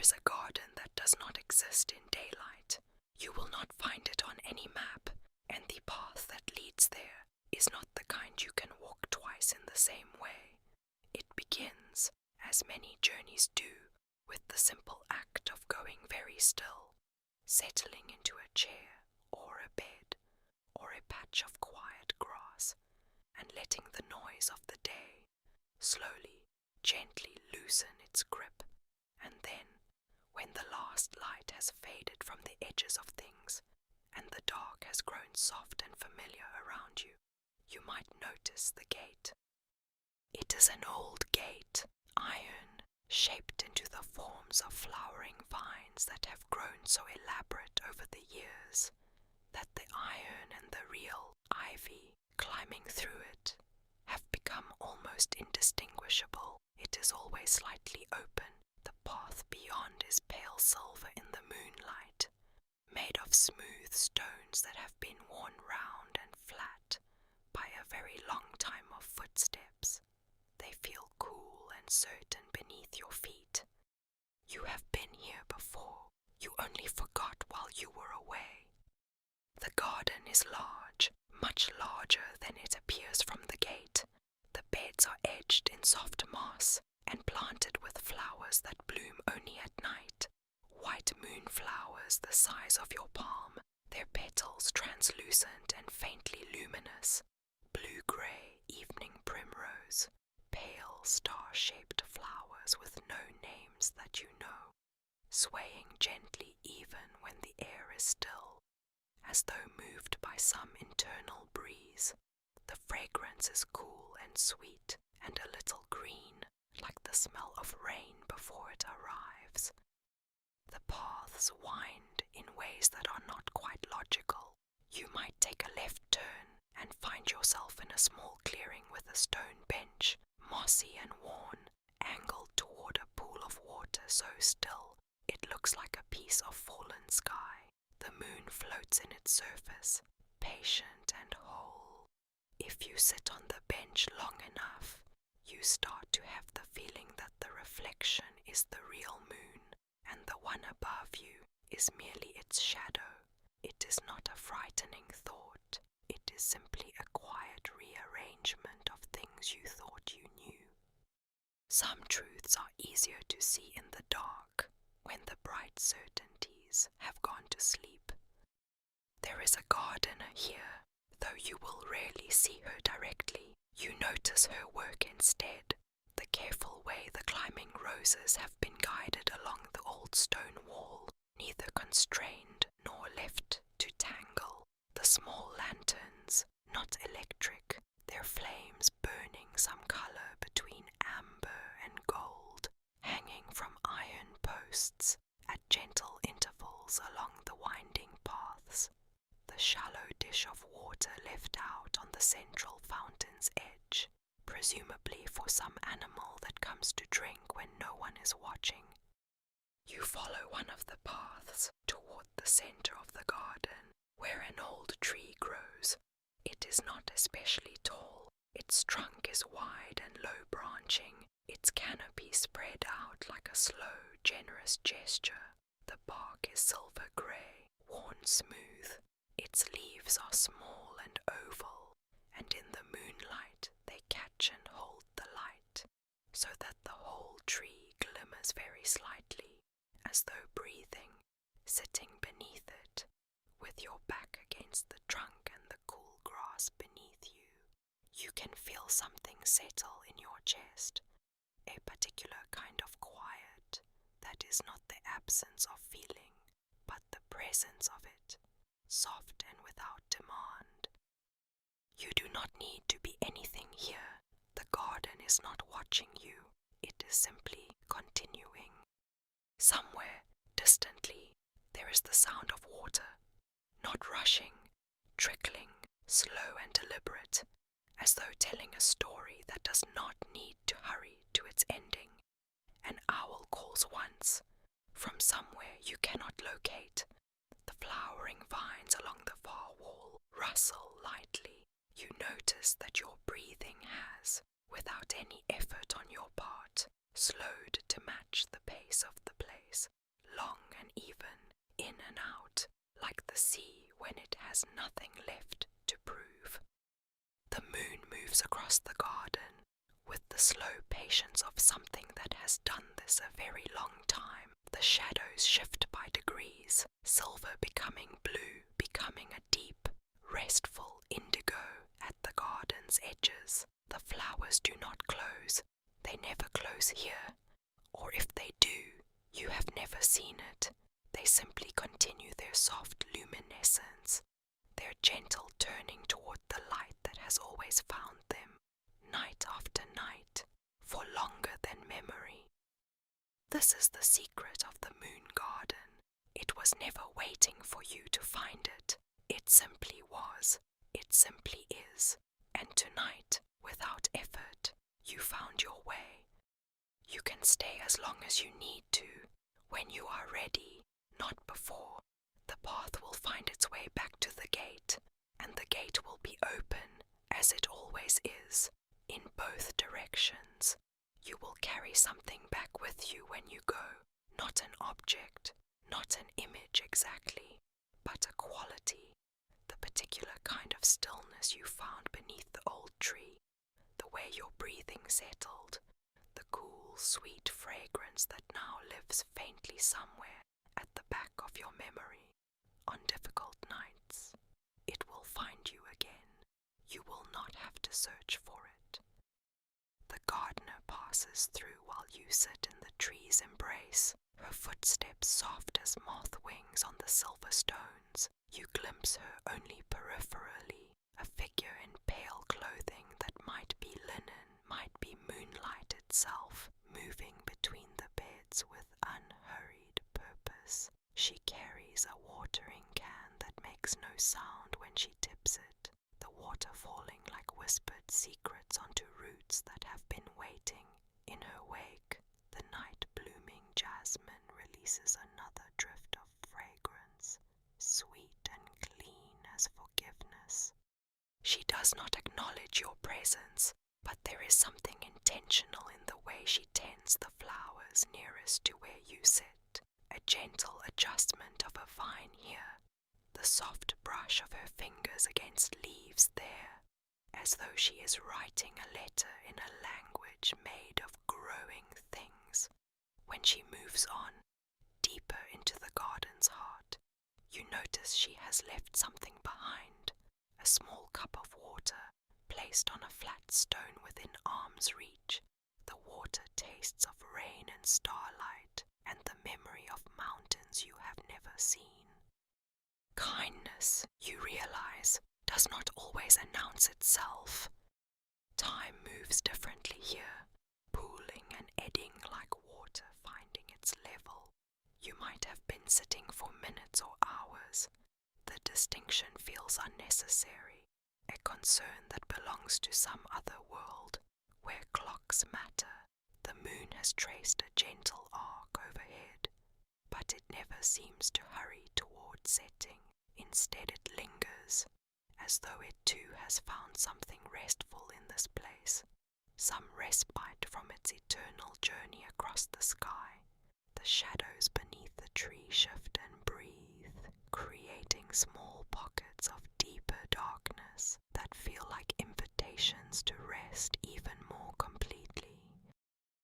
is a garden that does not exist in daylight. You will not find it on any map, and the path that leads there is not the kind you can walk twice in the same way. It begins, as many journeys do, with the simple act of going very still, settling into a chair or a bed or a patch of quiet grass, and letting the noise of the day slowly, gently loosen its grip. And then, when the last light has faded from the edges of things, and the dark has grown soft and familiar around you, you might notice the gate. It is an old gate, iron, shaped into the forms of flowering vines that have grown so elaborate over the years that the iron and the real ivy climbing through it have become almost indistinguishable. It is always slightly open. The path beyond is pale silver in the moonlight, made of smooth stones that have been worn round and flat by a very long time of footsteps. They feel cool and certain beneath your feet. You have been here before. You only forgot while you were away. The garden is large, much larger than it appears from the gate. The beds are edged in soft moss and planted with flowers that bloom only at night. White moonflowers the size of your palm, their petals translucent and faintly luminous. Blue-grey evening primrose, pale star-shaped flowers with no names that you know, swaying gently even when the air is still, as though moved by some internal breeze. The fragrance is cool and sweet and a little green, like the smell of rain before it arrives. The paths wind in ways that are not quite logical. You might take a left turn and find yourself in a small clearing with a stone bench, mossy and worn, angled toward a pool of water so still it looks like a piece of fallen sky. The moon floats in its surface, patient and whole. If you sit on the bench long enough, you start to have the feeling that the reflection is the real moon, and the one above you is merely its shadow. It is not a frightening thought. It is simply a quiet rearrangement of things you thought you knew. Some truths are easier to see in the dark, when the bright certainties have gone to sleep. There is a gardener here, though you will rarely see her directly. You notice her work instead, the careful way the climbing roses have been guided along the old stone wall, neither constrained nor left to tangle. The small lanterns, not electric, their flames burning some color between amber and gold, hanging from iron posts at gentle intervals along the winding paths. The shallow dish of water left out on the central fountain's edge, presumably for some animal that comes to drink when no one is watching. You follow one of the paths toward the center of the garden, where an old tree grows. It is not especially tall. Its trunk is wide and low-branching, its canopy spread out like a slow, generous gesture. The bark is silver-grey, worn smooth. Its leaves are small and oval, and in the moonlight they catch and hold the light, so that the whole tree glimmers very slightly, as though breathing, sitting beneath it, with your back against the trunk and the cool grass beneath you. You can feel something settle in your chest, a particular kind of quiet that is not the absence of feeling, but the presence of it, soft and without demand. You do not need to be anything here. The garden is not watching you. It is simply continuing. Somewhere, distantly, there is the sound of water, not rushing, trickling, slow and deliberate, as though telling a story that does not need to hurry to its ending. An owl calls once, from somewhere you cannot locate. The flowering vines along the far wall rustle lightly. You notice that your breathing has, without any effort on your part, slowed to match the pace of the place. has nothing left to prove. The moon moves across the garden with the slow patience of something that has done this a very long time. The shadows shift by degrees, silver becoming blue, becoming a deep, restful indigo at the garden's edges. The flowers do not close. They never close here, or if they do, you have never seen it. They simply continue their soft luminescence, their gentle turning toward the light that has always found them, night after night, for longer than memory. This is the secret of the moon garden. It was never waiting for you to find it. It simply was. It simply is. And tonight, without effort, you found your way. You can stay as long as you need to. When you are ready, not before, the path will find its way back to the gate, and the gate will be open, as it always is, in both directions. You will carry something back with you when you go, not an object, not an image exactly, but a quality, the particular kind of stillness you found beneath the old tree, the way your breathing settled, the cool, sweet fragrance that now lives faintly somewhere at the back of your memory. On difficult nights, it will find you again. You will not have to search for it. The gardener passes through while you sit in the tree's embrace, her footsteps soft as moth wings on the silver stones. You glimpse her only peripherally, a figure in pale clothing that might be linen, might be moonlight itself, moving between the beds with unhurried purpose. She carries a watering can that makes no sound when she tips it, the water falling like whispered secrets onto roots that have been waiting. In her wake, the night-blooming jasmine releases another drift of fragrance, sweet and clean as forgiveness. She does not acknowledge your presence, but there is something intentional in the way she tends the flowers nearest to where you sit, a gentle adjustment of a vine here, the soft brush of her fingers against leaves there, as though she is writing a letter in a language made of growing things. When she moves on, deeper into the garden's heart, you notice she has left something behind, a small cup of water placed on a flat stone within arm's reach. The water tastes of rain and starlight and the memory of mountains you have never seen. Kindness, you realize, does not always announce itself. Time moves differently here, pooling and eddying like water finding its level. You might have been sitting for minutes or hours. The distinction feels unnecessary, a concern that belongs to some other world, where clocks matter. The moon has traced a gentle arc overhead, but it never seems to hurry toward setting. Instead it lingers, as though it too has found something restful in this place, some respite from its eternal journey across the sky. The shadows beneath the tree shift and breathe, creating small pockets of deeper darkness that feel like invitations to rest even more completely.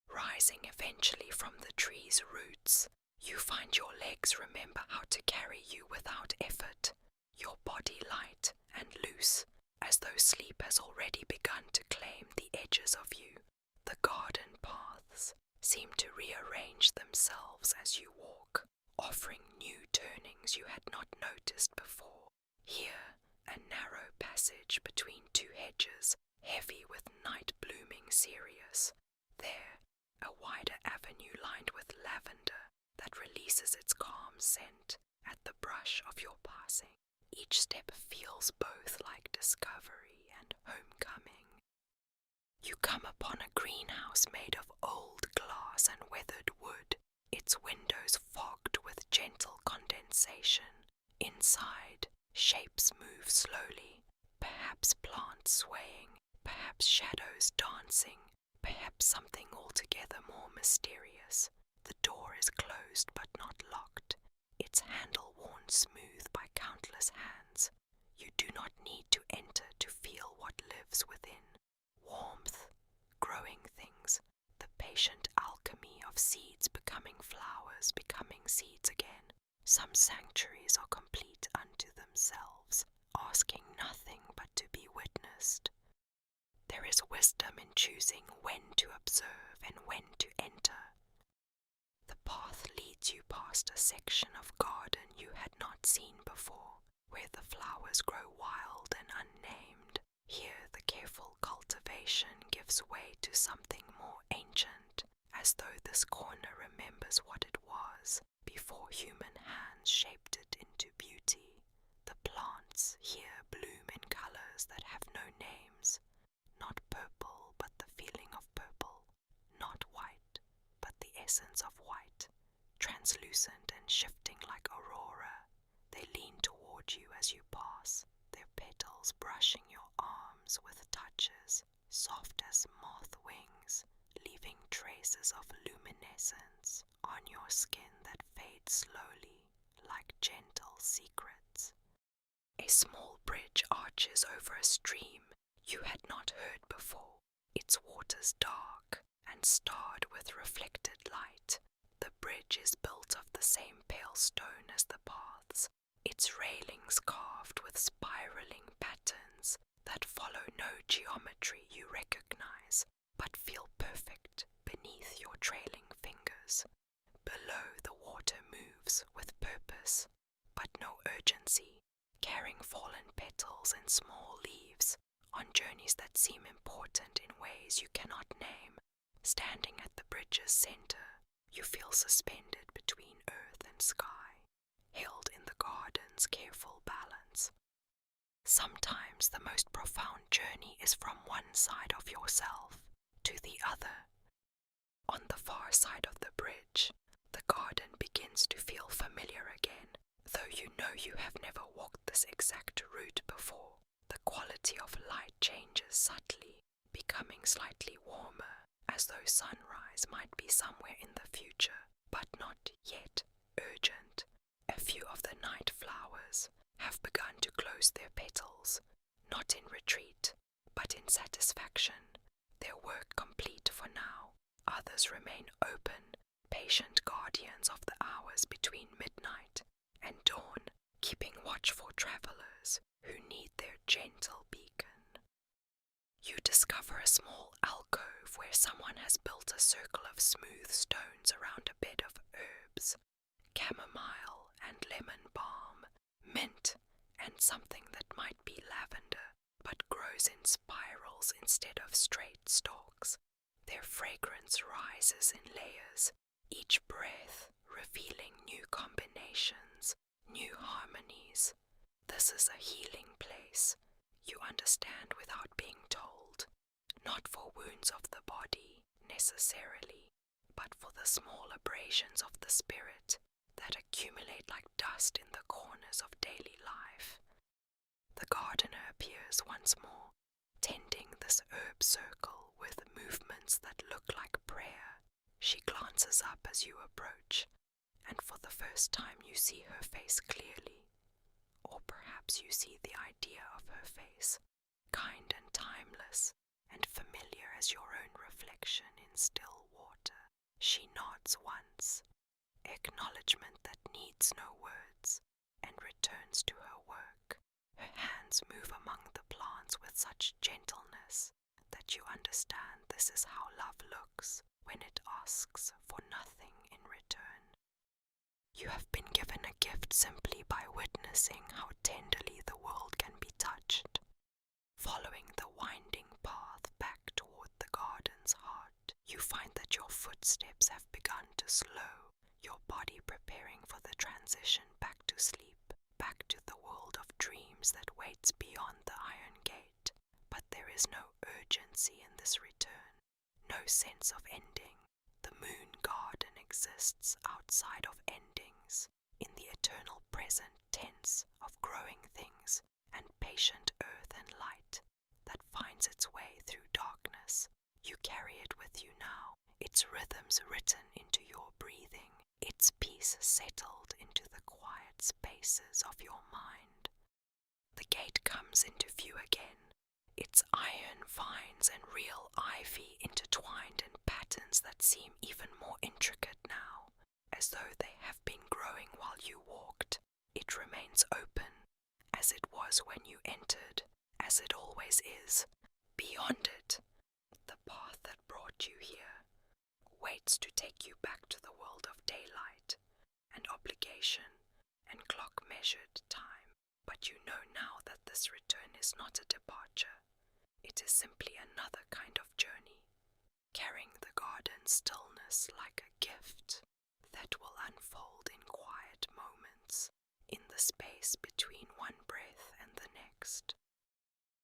Rising eventually from the tree's roots, you find your legs remember how to carry you without effort, your body light and loose, as though sleep has already begun to claim the edges of you. The garden paths seem to rearrange themselves as you walk, offering new turnings you had not noticed before. Here, a narrow passage between two hedges, heavy with night blooming cereus. There, a wider avenue lined with lavender that releases its calm scent at the brush of your passing. Each step feels both like discovery and homecoming. You come upon a greenhouse made of old glass and weathered wood, its windows fogged with gentle condensation. Inside, shapes move slowly, perhaps plants swaying, perhaps shadows dancing, perhaps something altogether more mysterious. The door is closed but not locked, its handle worn smooth by countless hands. You do not need to enter to feel what lives within. Warmth, growing things, the patient alchemy of seeds becoming flowers, becoming seeds again. Some sanctuaries are complete unto themselves, asking nothing but to be witnessed. There is wisdom in choosing when to observe and when to enter. The path leads you past a section of garden you had not seen before, where the flowers grow wild and unnamed. Here the careful cultivation gives way to something more ancient, as though this corner remembers what it was before human hands shaped it into beauty. The plants here bloom in colors that have no names, not purple but the feeling of purple, not white but the essence of white, translucent and shifting like aurora. They lean toward you as you pass, their petals brushing your arms with touches soft as moth wings, leaving traces of luminescence on your skin that fade slowly like gentle secrets. A small bridge arches over a stream you had not heard before, its waters dark and starred with reflected light. The bridge is built of the same pale stone as the paths, its railings carved with spiraling patterns that follow no geometry you recognize, but feel perfect beneath your trailing fingers. Below, the water moves with purpose, but no urgency, carrying fallen petals and small leaves on journeys that seem important in ways you cannot name. Standing at the bridge's center, you feel suspended between earth and sky, held in the garden's careful balance. Sometimes the most profound journey is from one side of yourself to the other. On the far side of the bridge, the garden begins to feel familiar again, though you know you have never walked this exact route before. The quality of light changes subtly, becoming slightly warmer, as though sunrise might be somewhere in the future, but not yet urgent. A few of the night flowers have begun to close their petals, not in retreat, but in satisfaction, their work complete for now. Others remain open, patient guardians of the hours between midnight and dawn, keeping watch for travelers who need their gentle beacon. You discover a small alcove where someone has built a circle of smooth stones around a bed of herbs, chamomile and lemon balm, mint and something that might be lavender, but grows in spirals instead of straight stalks. Their fragrance rises in layers, each breath revealing new combinations, new harmonies. This is a healing place, you understand without being told, not for wounds of the body necessarily, but for the small abrasions of the spirit that accumulate like dust in the corners of daily life. The gardener appears once more, tending this herb circle with movements that look like prayer. She glances up as you approach, and for the first time you see her face clearly. Or perhaps you see the idea of her face, kind and timeless, and familiar as your own reflection in still water. She nods once, acknowledgement that needs no words, and returns to her work. Her hands move among the plants with such gentleness that you understand this is how love looks when it asks for nothing in return. You have been given a gift simply by witnessing how tenderly the world can be touched. Following the winding path back toward the garden's heart, you find that your footsteps have begun to slow, your body preparing for the transition back to sleep, back to the world of dreams that waits beyond the iron gate. But there is no urgency in this return, no sense of ending. The moon garden exists outside of endings, in the eternal present tense of growing things and patient earth and light that finds its way through darkness. You carry it with you now, its rhythms written into your breathing, its peace settled into the quiet spaces of your mind. the gate comes into view again, its iron vines and real ivy intertwined in patterns that seem even more intricate now, as though they have been growing while you walked. It remains open, as it was when you entered, as it always is. Beyond it, the path that brought you here waits to take you back to the world of daylight and obligation and clock-measured time. But you know now that this return is not a departure. It is simply another kind of journey, carrying the garden's stillness like a gift that will unfold in quiet moments, in the space between one breath and the next.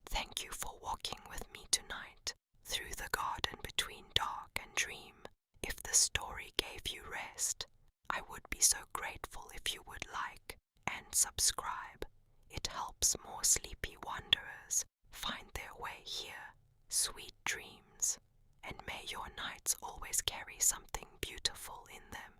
Thank you for walking with me tonight through the garden between dark and dream. If the story gave you rest, I would be so grateful if you would like and subscribe. It helps more sleepy wanderers find their way here. Sweet dreams, and may your nights always carry something beautiful in them.